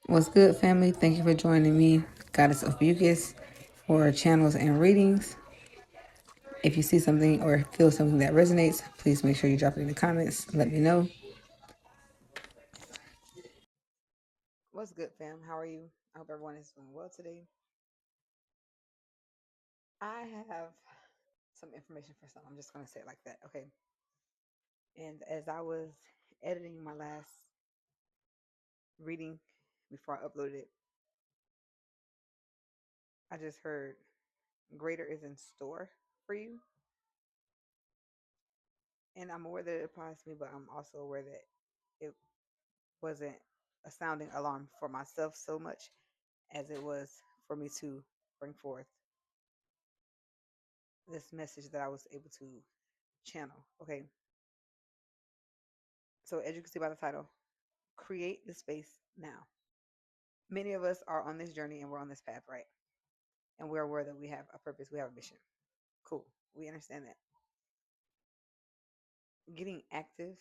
What's good, family? Thank you for joining me, Goddess of Mucus, for channels and readings. If you see something or feel something that resonates, please make sure you drop it in the comments. Let me know. What's good, fam? How are you? I hope everyone is doing well today. I have some information for some. I'm just going to say it like that, okay? And as I was editing my last reading before I uploaded it, I just heard greater is in store for you. And I'm aware that it applies to me, but I'm also aware that it wasn't a sounding alarm for myself so much as it was for me to bring forth this message that I was able to channel. Okay. So, as you can see by the title, create the space now. Many of us are on this journey and we're on this path, right? And we're aware that we have a purpose, we have a mission. Cool. We understand that. Getting active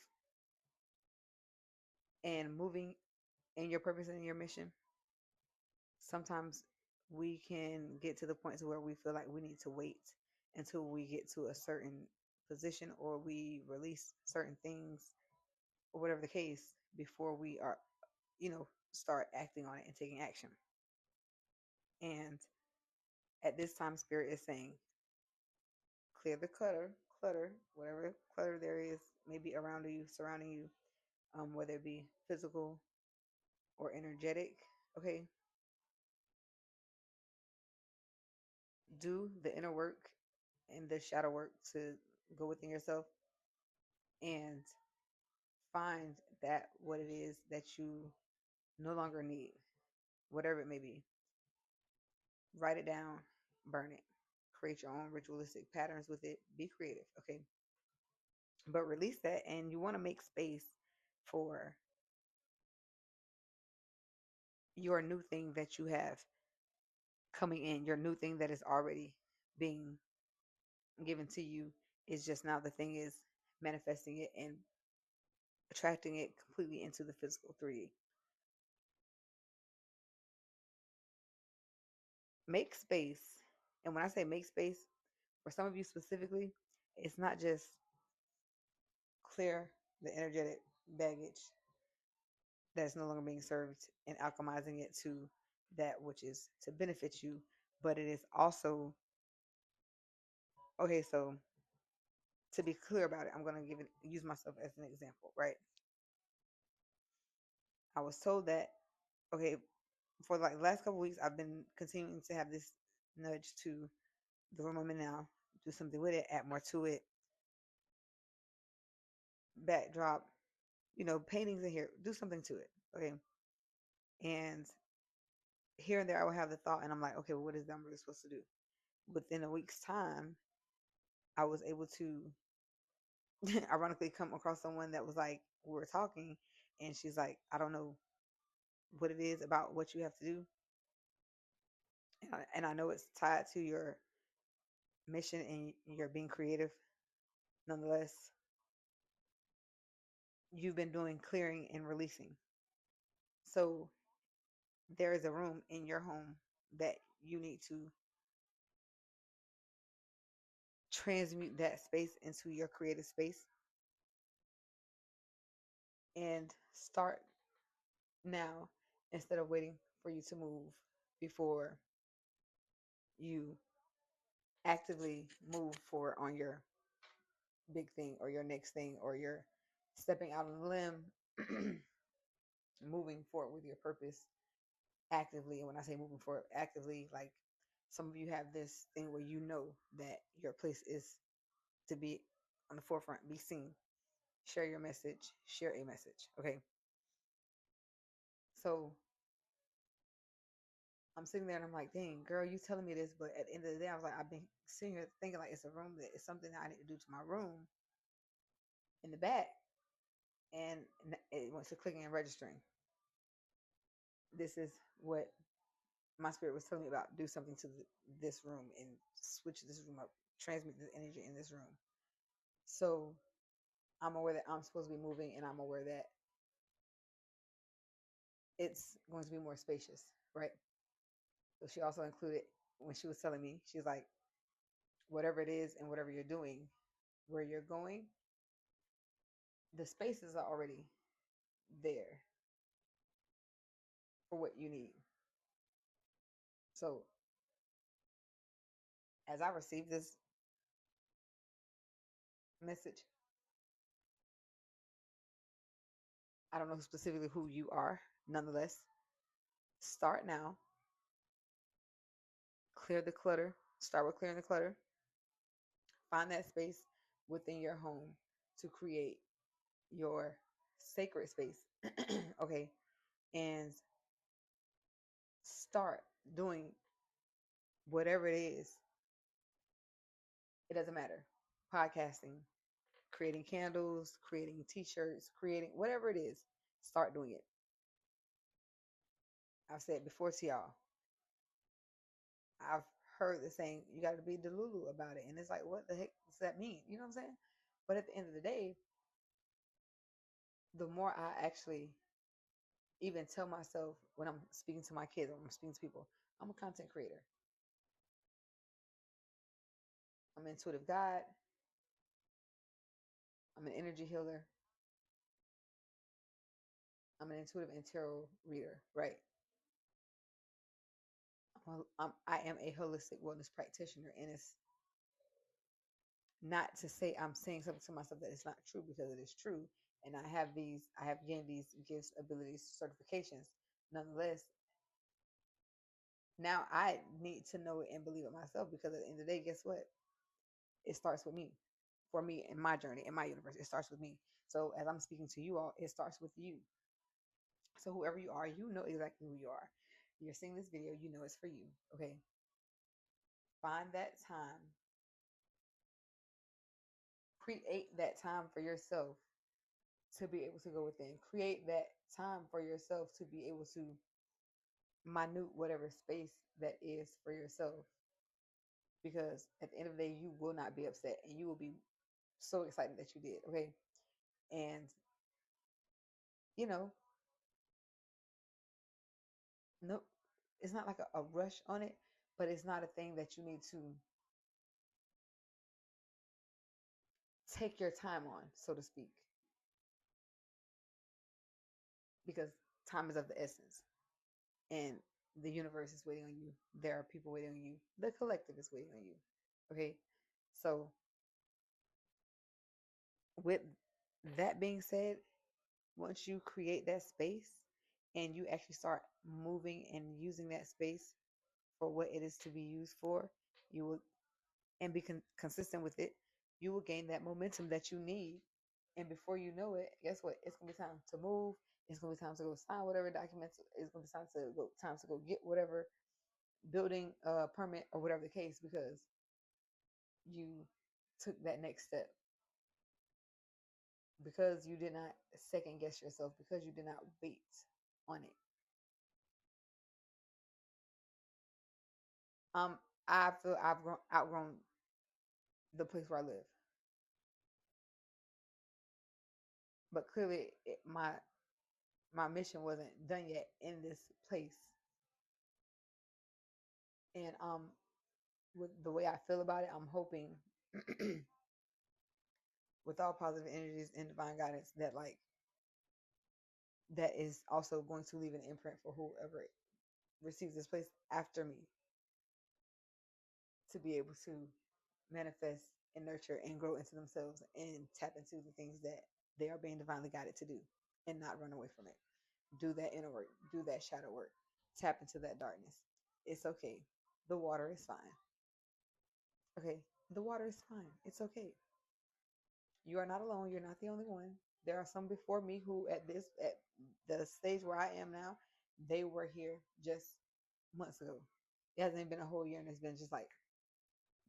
and moving in your purpose and in your mission, sometimes we can get to the point to where we feel like we need to wait until we get to a certain position or we release certain things or whatever the case before we are, start acting on it and taking action. And at this time, Spirit is saying, clear the clutter, whatever clutter there is, maybe around you, surrounding you, whether it be physical or energetic. Okay, do the inner work and the shadow work to go within yourself and find that what it is that you no longer need, whatever it may be. Write it down, burn it, create your own ritualistic patterns with it. Be creative, okay? But release that, and you want to make space for your new thing that you have coming in, your new thing that is already being given to you. Is just now the thing is manifesting it and attracting it completely into the physical 3D. Make space. And when I say make space, for some of you specifically, it's not just clear the energetic baggage that's no longer being served and alchemizing it to that which is to benefit you, but it is also okay. So to be clear about it, I'm going to use myself as an example, right? I was told that okay, for like the last couple of weeks, I've been continuing to have this nudge to the room I'm in now, do something with it, add more to it, backdrop, paintings in here, do something to it, okay? And here and there, I would have the thought, and I'm like, okay, well, what is that I'm really supposed to do? Within a week's time, I was able to ironically come across someone that was like, we were talking, and she's like, I don't know what it is about what you have to do, and I know it's tied to your mission and you're being creative. Nonetheless, you've been doing clearing and releasing. So there is a room in your home that you need to transmute that space into your creative space and start now instead of waiting for you to move before you actively move forward on your big thing or your next thing or you're stepping out on a limb, moving forward with your purpose actively. And when I say moving forward actively, like some of you have this thing where you know that your place is to be on the forefront, be seen, share your message, share a message. Okay. So I'm sitting there and I'm like, dang, girl, you telling me this, but at the end of the day, I was like, I've been sitting here thinking like it's a room that is something that I need to do to my room in the back. And it went to clicking and registering. This is what my spirit was telling me about. Do something to this room and switch this room up, transmit this energy in this room. So I'm aware that I'm supposed to be moving, and I'm aware that it's going to be more spacious, right? So she also included, when she was telling me, she's like, whatever it is and whatever you're doing, where you're going, the spaces are already there for what you need. So as I receive this message, I don't know specifically who you are. Nonetheless, start now. Clear the clutter. Start with clearing the clutter. Find that space within your home to create your sacred space. Okay. And start doing whatever it is. It doesn't matter. Podcasting, creating candles, creating t-shirts, creating whatever it is. Start doing it. I've said before to y'all, I've heard the saying, you got to be delulu about it. And it's like, what the heck does that mean? You know what I'm saying? But at the end of the day, the more I actually even tell myself when I'm speaking to my kids or when I'm speaking to people, I'm a content creator. I'm an intuitive guide. I'm an energy healer. I'm an intuitive and tarot reader, right? I am a holistic wellness practitioner, and it's not to say I'm saying something to myself that is not true, because it is true. And I have gained these gifts, abilities, certifications. Nonetheless, now I need to know it and believe it myself, because at the end of the day, guess what? It starts with me. For me, in my journey, in my universe, it starts with me. So as I'm speaking to you all, it starts with you. So whoever you are, you know exactly who you are. You're seeing this video, you know it's for you. Okay. Find that time. Create that time for yourself to be able to go within. Create that time for yourself to be able to minute whatever space that is for yourself. Because at the end of the day, you will not be upset and you will be so excited that you did. Okay. And, you know, no, it's not like a rush on it, but it's not a thing that you need to take your time on, so to speak, because time is of the essence. And the universe is waiting on you. There are people waiting on you. The collective is waiting on you. Okay. So, with that being said, once you create that space and you actually start moving and using that space for what it is to be used for, you will, and be consistent with it, you will gain that momentum that you need. And before you know it, guess what? It's gonna be time to move. It's gonna be time to go sign whatever documents. It's gonna be time to go get whatever building permit or whatever the case, because you took that next step, because you did not second guess yourself, because you did not wait on it. Um, I feel outgrown the place where I live, but clearly my mission wasn't done yet in this place. And with the way I feel about it, I'm hoping with all positive energies and divine guidance that, like, that is also going to leave an imprint for whoever receives this place after me, to be able to manifest and nurture and grow into themselves and tap into the things that they are being divinely guided to do, and not run away from it. Do that inner work, do that shadow work, tap into that darkness. It's okay. The water is fine. Okay. The water is fine. It's okay. You are not alone. You're not the only one. There are some before me who, at the stage where I am now, they were here just months ago. It hasn't even been a whole year, and it's been just like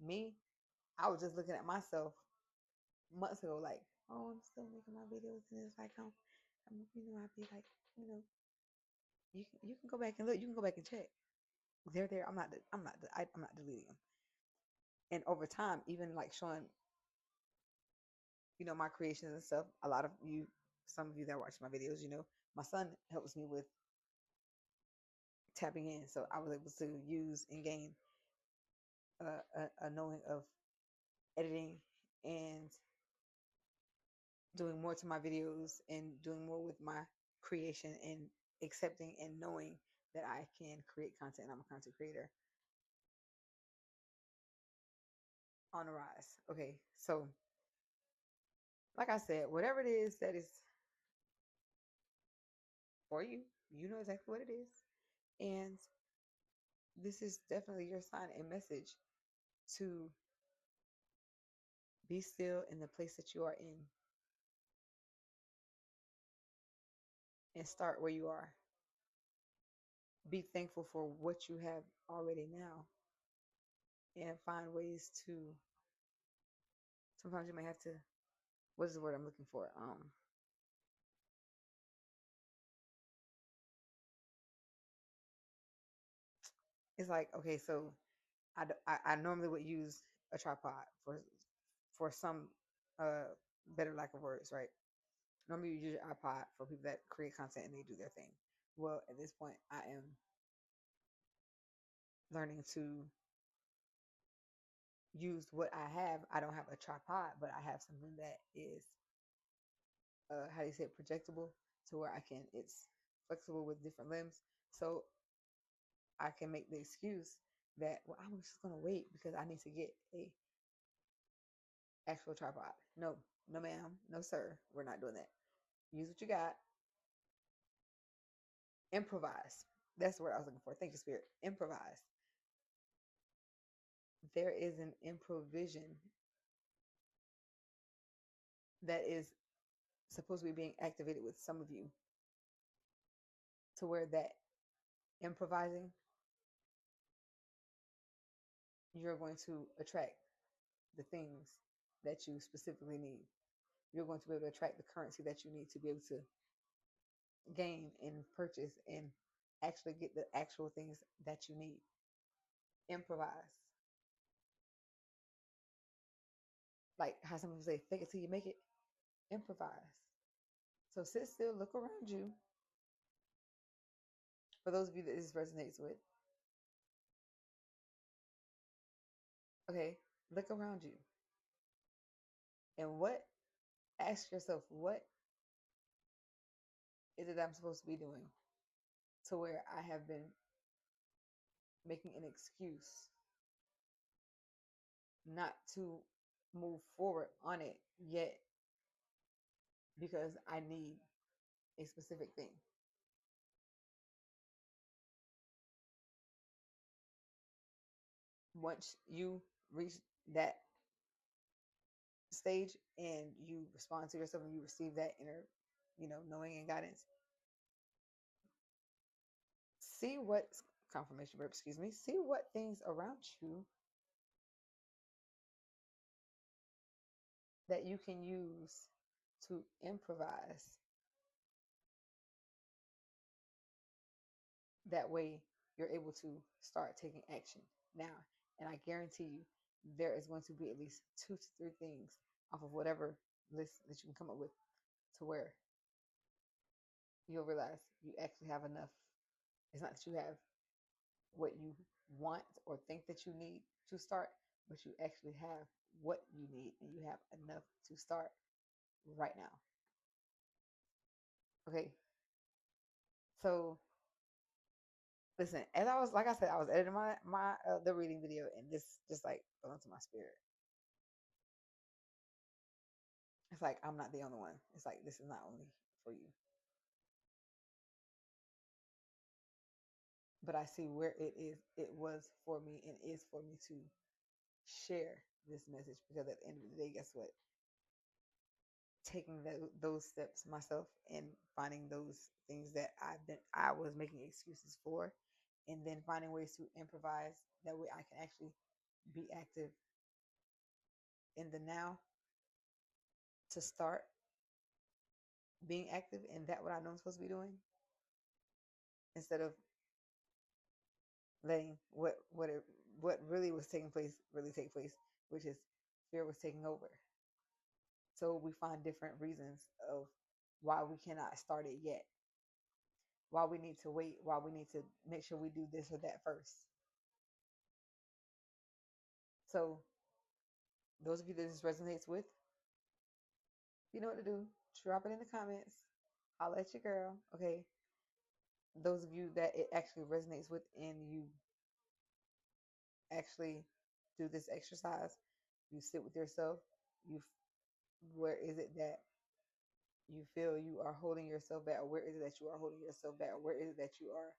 me. I was just looking at myself months ago, like, oh, I'm still making my videos, and it's like, I'd be like, you know, you can go back and look, you can go back and check. They're there. I'm not deleting them. And over time, even like showing, my creations and stuff. A lot of you, some of you that watch my videos, my son helps me with tapping in. So I was able to use and gain a knowing of editing and doing more to my videos and doing more with my creation and accepting and knowing that I can create content. I'm a content creator on the rise. Okay, so like I said, whatever it is that is for you, you know exactly what it is. And this is definitely your sign and message to be still in the place that you are in and start where you are. Be thankful for what you have already now and find ways to, sometimes you may have to, what is the word I'm looking for? It's like, okay, so I normally would use a tripod for some uh better lack of words, right? Normally you use your iPod for people that create content and they do their thing. Well, at this point, I am learning to use what I have. I don't have a tripod, but I have something that is how do you say it, projectable, to where I can, it's flexible with different limbs. So I can make the excuse that, well, I'm just gonna wait because I need to get a actual tripod. No, no ma'am, no sir, we're not doing that. Use what you got. Improvise. That's the word I was looking for. Thank you, Spirit. Improvise. There is an improvision that is supposed to be being activated with some of you, to where that improvising, you're going to attract the things that you specifically need. You're going to be able to attract the currency that you need to be able to gain and purchase and actually get the actual things that you need. Improvise. Like how some people say, fake it till you make it. Improvise. So sit still, look around you. For those of you that this resonates with, okay, look around you. And ask yourself, what is it I'm supposed to be doing, to where I have been making an excuse not to move forward on it yet because I need a specific thing. Once you reach that stage and you respond to yourself and you receive that inner, knowing and guidance, see what confirmation verb, excuse me, see what things around you that you can use to improvise. That way you're able to start taking action now. And I guarantee you, there is going to be at least 2 to 3 things off of whatever list that you can come up with, to where you'll realize you actually have enough. It's not that you have what you want or think that you need to start, but you actually have what you need and you have enough to start right now. Okay. So listen, as I was, like I said, I was editing my the reading video, and this just like fell into my spirit. It's like I'm not the only one. It's like this is not only for you, but I see where it is. It was for me and is for me to share this message, because at the end of the day, guess what? Taking those steps myself and finding those things that I was making excuses for, and then finding ways to improvise. That way, I can actually be active in the now, to start being active in that what I know I'm supposed to be doing, instead of letting what really was taking place really take place, which is fear was taking over. So we find different reasons of why we cannot start it yet. why we need to wait, why we need to make sure we do this or that first. So, those of you that this resonates with, you know what to do. Drop it in the comments. I'll let you girl. Okay. Those of you that it actually resonates with and you actually do this exercise, you sit with yourself, you where is it that you feel you are holding yourself back, or where is it that you are holding yourself back, or where is it that you are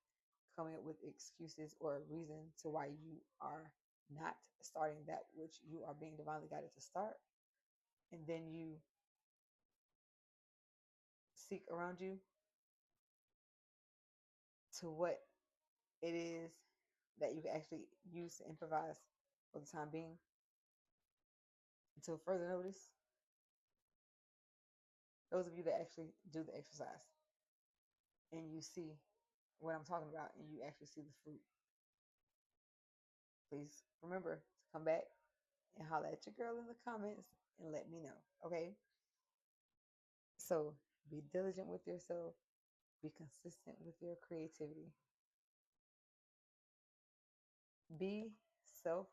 coming up with excuses or a reason to why you are not starting that which you are being divinely guided to start. And then you seek around you to what it is that you can actually use to improvise for the time being until further notice. Those of you that actually do the exercise and you see what I'm talking about and you actually see the fruit, please remember to come back and holler at your girl in the comments and let me know. Okay? So be diligent with yourself, be consistent with your creativity, be self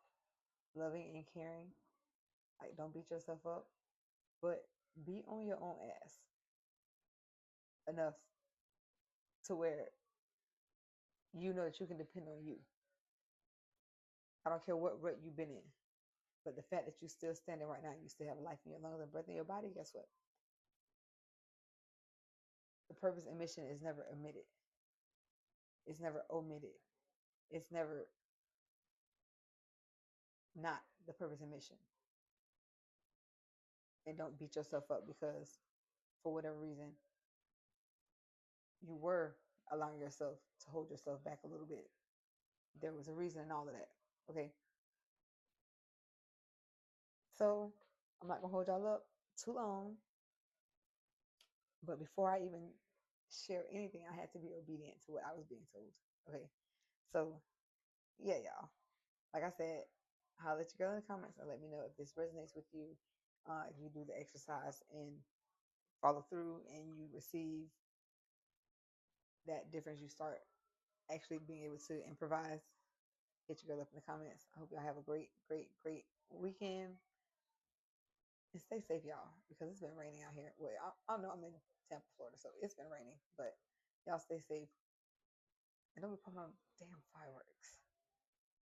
loving and caring. Like, don't beat yourself up, but be on your own ass enough to where you know that you can depend on you. I don't care what rut you've been in, but the fact that you're still standing right now, you still have life in your lungs and breath in your body, guess what? The purpose and mission is never omitted. It's never omitted. It's never not the purpose and mission. And don't beat yourself up because for whatever reason you were allowing yourself to hold yourself back a little bit. There was a reason in all of that. Okay. So I'm not gonna hold y'all up too long. But before I even share anything, I had to be obedient to what I was being told. Okay. So yeah, y'all. Like I said, I'll let you go in the comments and let me know if this resonates with you. If you do the exercise and follow through and you receive that difference, you start actually being able to improvise. Hit your girl up in the comments. I hope y'all have a great, great, great weekend. And stay safe, y'all, because it's been raining out here. Well, I know I'm in Tampa, Florida, so it's been raining. But y'all stay safe. And don't be putting on damn fireworks.